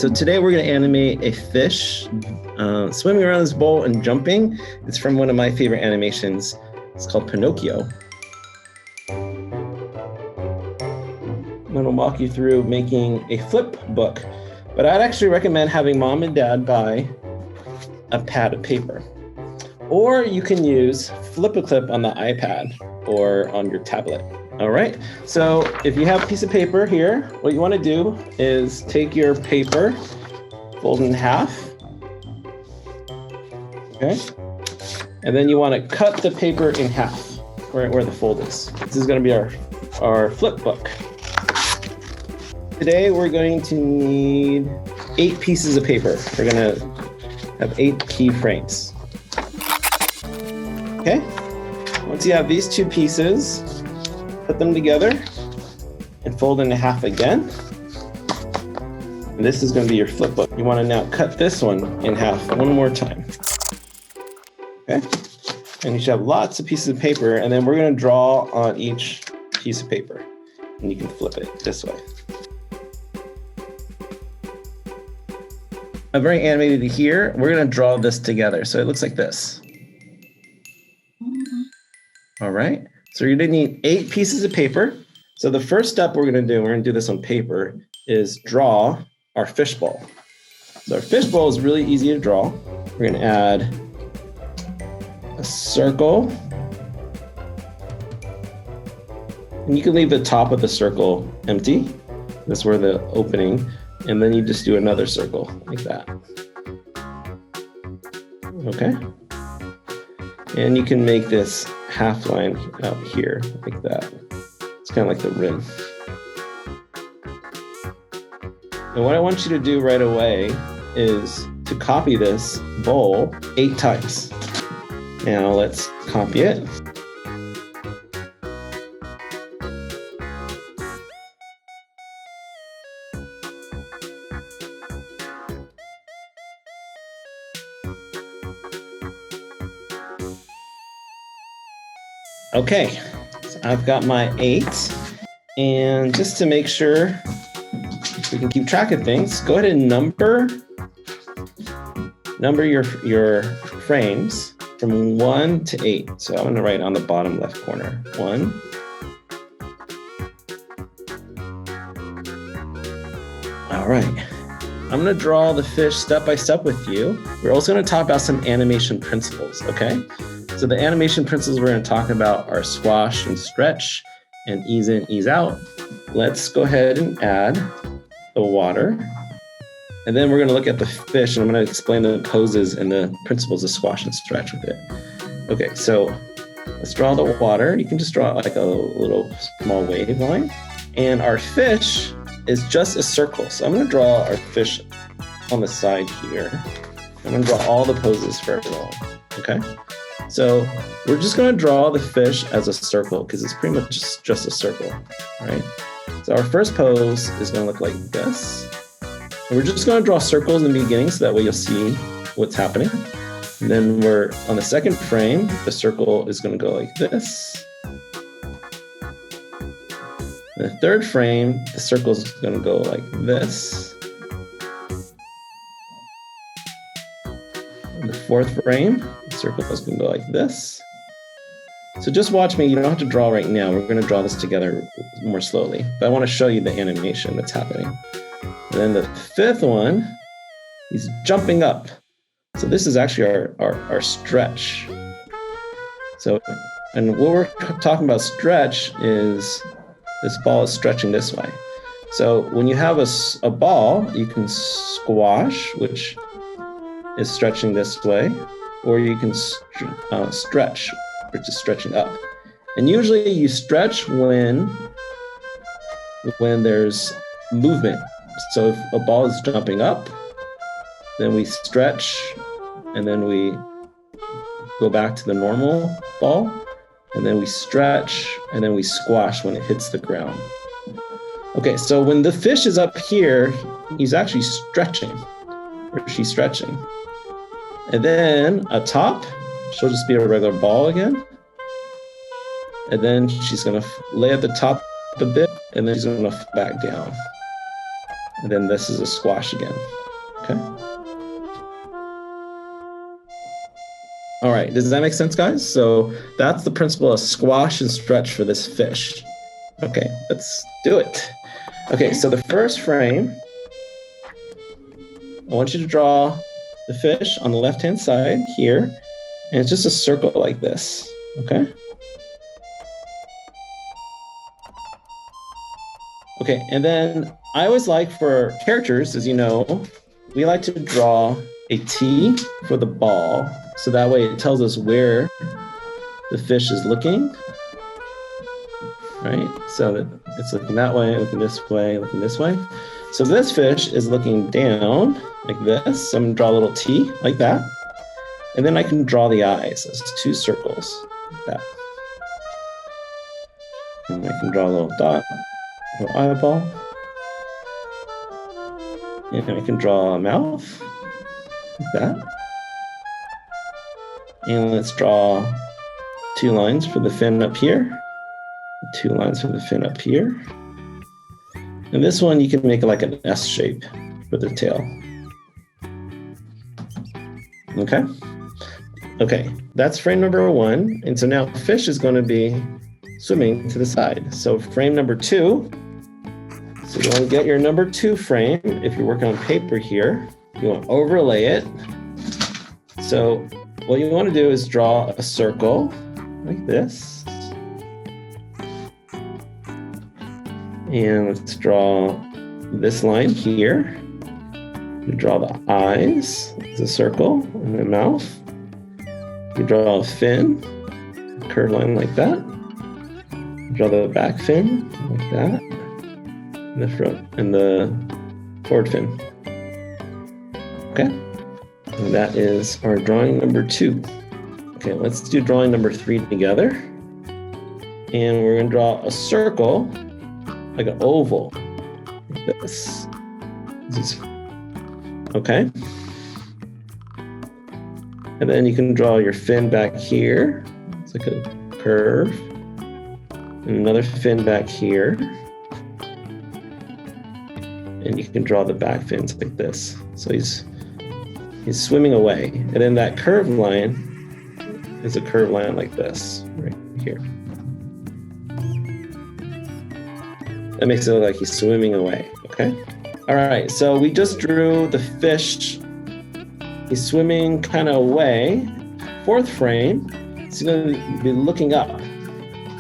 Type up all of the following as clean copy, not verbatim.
So today we're going to animate a fish swimming around this bowl and jumping. It's from one of my favorite animations. It's called Pinocchio. I'm going to walk you through making a flip book, but I'd actually recommend having mom and dad buy a pad of paper. Or you can use Flipaclip on the iPad or on your tablet. All right, so if you have a piece of paper here, what you want to do is take your paper, fold it in half, okay? And then you want to cut the paper in half where the fold is. This is going to be our flip book. Today we're going to need 8 pieces of paper. We're going to have 8 key frames. Okay, once you have these 2 pieces, put them together and fold in half again. And this is going to be your flip book. You want to now cut this one in half one more time. Okay, and you should have lots of pieces of paper, and then we're going to draw on each piece of paper, and you can flip it this way. I'm very animated here. We're going to draw this together, so it looks like this. All right. So you're going to need 8 pieces of paper. So the first step we're going to do this on paper, is draw our fishbowl. So our fishbowl is really easy to draw. We're going to add a circle. And you can leave the top of the circle empty. That's where the opening. And then you just do another circle like that. Okay. And you can make this half line out here like that. It's kind of like the rim. And what I want you to do right away is to copy this bowl 8 times. Now let's copy it. Okay, so I've got my 8, and just to make sure we can keep track of things, go ahead and number your frames from 1 to 8. So I'm going to write on the bottom left corner, 1. All right, I'm going to draw the fish step by step with you. We're also going to talk about some animation principles, okay? So the animation principles we're going to talk about are squash and stretch and ease in, ease out. Let's go ahead and add the water. And then we're going to look at the fish, and I'm going to explain the poses and the principles of squash and stretch with it. Okay, so let's draw the water. You can just draw like a little small wave line. And our fish is just a circle. So I'm going to draw our fish on the side here. I'm going to draw all the poses for everyone, okay? So we're just going to draw the fish as a circle because it's pretty much just a circle, right? So our first pose is going to look like this. And we're just going to draw circles in the beginning so that way you'll see what's happening. And then we're on the second frame, the circle is going to go like this. In the third frame, the circle is going to go like this. In the fourth frame, the circle is going to go like this. So just watch me. You don't have to draw right now. We're going to draw this together more slowly. But I want to show you the animation that's happening. And then the fifth one, he's jumping up. So this is actually our stretch. So, and what we're talking about stretch is this ball is stretching this way. So when you have a ball, you can squash, which is stretching this way, or you can stretch, which is stretching up. And usually you stretch when there's movement. So if a ball is jumping up, then we stretch, and then we go back to the normal ball, and then we stretch, and then we squash when it hits the ground. Okay, so when the fish is up here, he's actually stretching, or she's stretching. And then atop, she'll just be a regular ball again. And then she's gonna lay at the top a bit, and then she's gonna fall back down. And then this is a squash again, okay? All right, does that make sense, guys? So that's the principle of squash and stretch for this fish. Okay, let's do it. Okay, so the first frame, I want you to draw the fish on the left-hand side here, and it's just a circle like this, okay? Okay, and then I always like for characters, as you know, we like to draw a T for the ball. So that way it tells us where the fish is looking, right? So that it's looking that way, looking this way, looking this way. So this fish is looking down like this. So I'm gonna draw a little T like that. And then I can draw the eyes as two circles like that. And I can draw a little dot, a little eyeball. And I can draw a mouth like that. And let's draw 2 lines for the fin up here, 2 lines for the fin up here. And this one you can make it like an S shape for the tail. Okay? Okay, that's frame number 1. And so now fish is going to be swimming to the side. So frame number 2. So you want to get your number 2 frame. If you're working on paper here, you want to overlay it. So what you want to do is draw a circle like this. And let's draw this line here. You draw the eyes as a circle and the mouth. You draw a fin, a curved line like that. You draw the back fin like that. And the front and the forward fin. Okay? And that is our drawing number 2. Okay, let's do drawing number 3 together. And we're going to draw a circle, like an oval, like this. Okay. And then you can draw your fin back here. It's like a curve. And another fin back here. And you can draw the back fins like this. So he's swimming away. And then that curved line is a curved line like this, right here. That makes it look like he's swimming away, okay? All right, so we just drew the fish. He's swimming kind of away. 4th frame, he's gonna be looking up.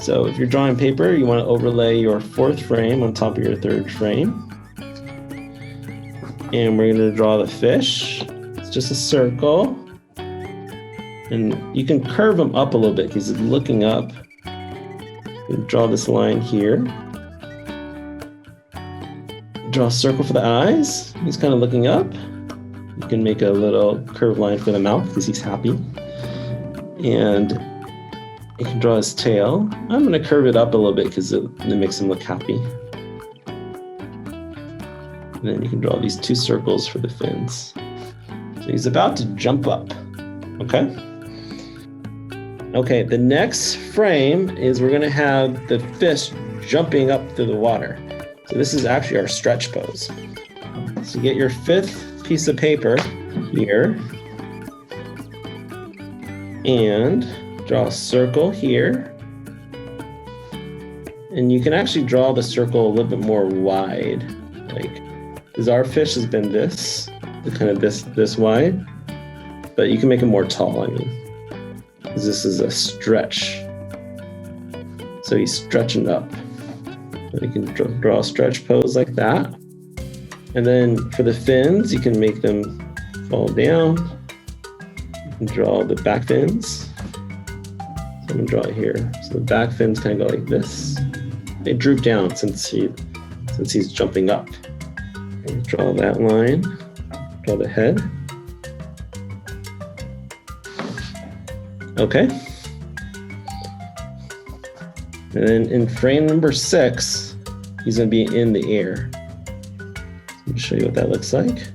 So if you're drawing paper, you wanna overlay your 4th frame on top of your 3rd frame. And we're gonna draw the fish. It's just a circle. And you can curve him up a little bit because he's looking up. You draw this line here. Draw a circle for the eyes. He's kind of looking up. You can make a little curved line for the mouth because he's happy. And you can draw his tail. I'm going to curve it up a little bit because it makes him look happy. And then you can draw these 2 circles for the fins. So he's about to jump up. Okay? Okay, the next frame is we're going to have the fish jumping up through the water. So this is actually our stretch pose. So get your 5th piece of paper here and draw a circle here. And you can actually draw the circle a little bit more wide, like, because our fish has been this, kind of this wide, but you can make it more tall, I mean, because this is a stretch. So he's stretching up. You can draw a stretch pose like that. And then for the fins, you can make them fall down. You can draw the back fins. So I'm gonna draw it here. So the back fins kind of go like this. They droop down since he's jumping up. And draw that line. Draw the head. Okay. And then in frame number 6, he's going to be in the air. Let me show you what that looks like.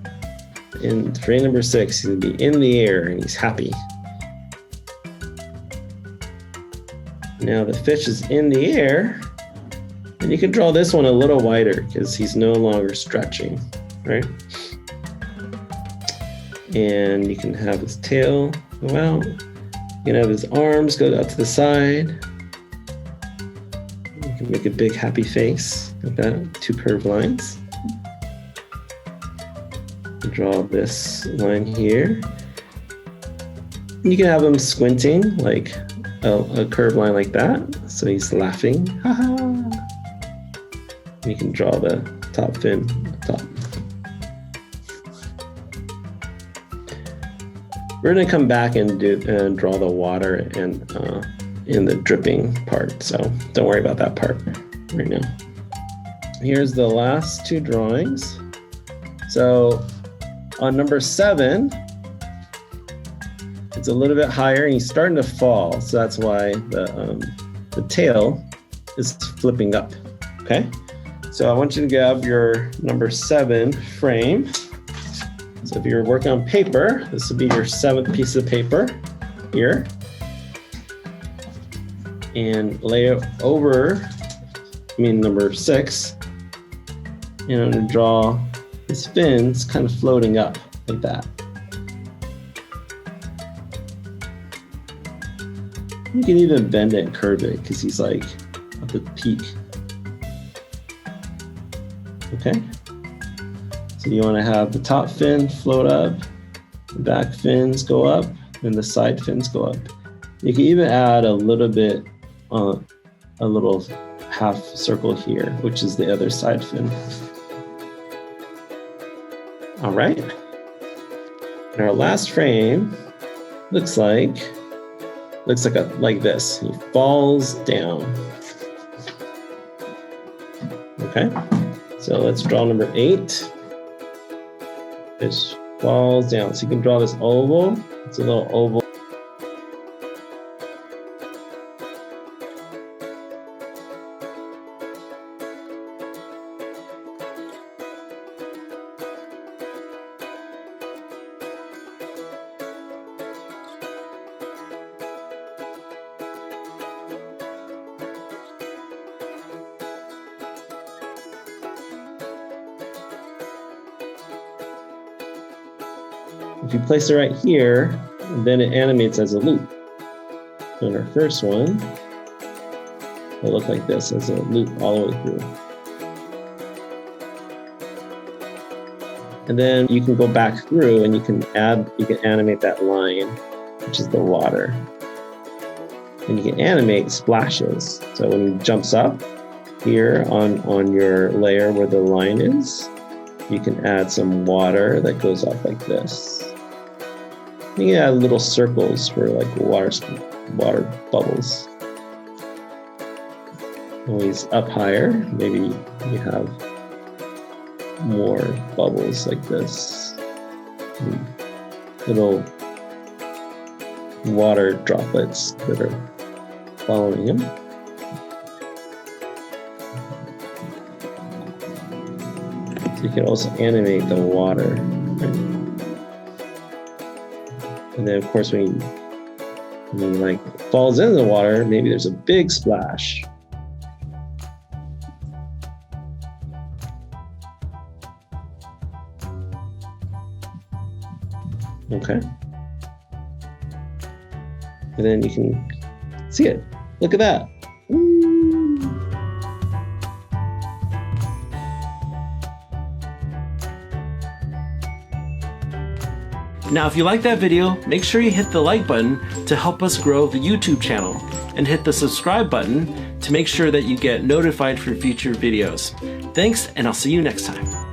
In frame number 6, he's going to be in the air and he's happy. Now the fish is in the air And you can draw this one a little wider because he's no longer stretching, right? And you can have his tail go out. You can have his arms go out to the side. You can make a big happy face like that, 2 curved lines. Draw this line here. You can have him squinting, like a curved line like that. So he's laughing. Ha ha. You can draw the top fin on top. We're gonna come back and draw the water and in the dripping part. So don't worry about that part right now. Here's the last 2 drawings. So on number 7, it's a little bit higher and he's starting to fall. So that's why the tail is flipping up, okay? So I want you to grab your number 7 frame. So if you're working on paper, this would be your 7th piece of paper here. And lay it over, number 6. And I'm gonna draw his fins kind of floating up like that. You can even bend it and curve it because he's like at the peak. Okay. So you want to have the top fin float up, the back fins go up, and the side fins go up. You can even add a little bit, a little half circle here, which is the other side fin. All right. And our last frame looks like this. He falls down. Okay. So let's draw number 8. Fish falls down. So you can draw this oval. It's a little oval. If you place it right here, then it animates as a loop. So in our first one, it'll look like this as a loop all the way through. And then you can go back through and you can animate that line, which is the water. And you can animate splashes. So when it jumps up here on your layer where the line is, you can add some water that goes up like this. You can add little circles for like water bubbles. When he's up higher, maybe you have more bubbles like this. Little water droplets that are following him. So you can also animate the water. Right? And then, of course, when he like falls into the water, maybe there's a big splash. Okay. And then you can see it. Look at that. Now, if you like that video, make sure you hit the like button to help us grow the YouTube channel, and hit the subscribe button to make sure that you get notified for future videos. Thanks, and I'll see you next time.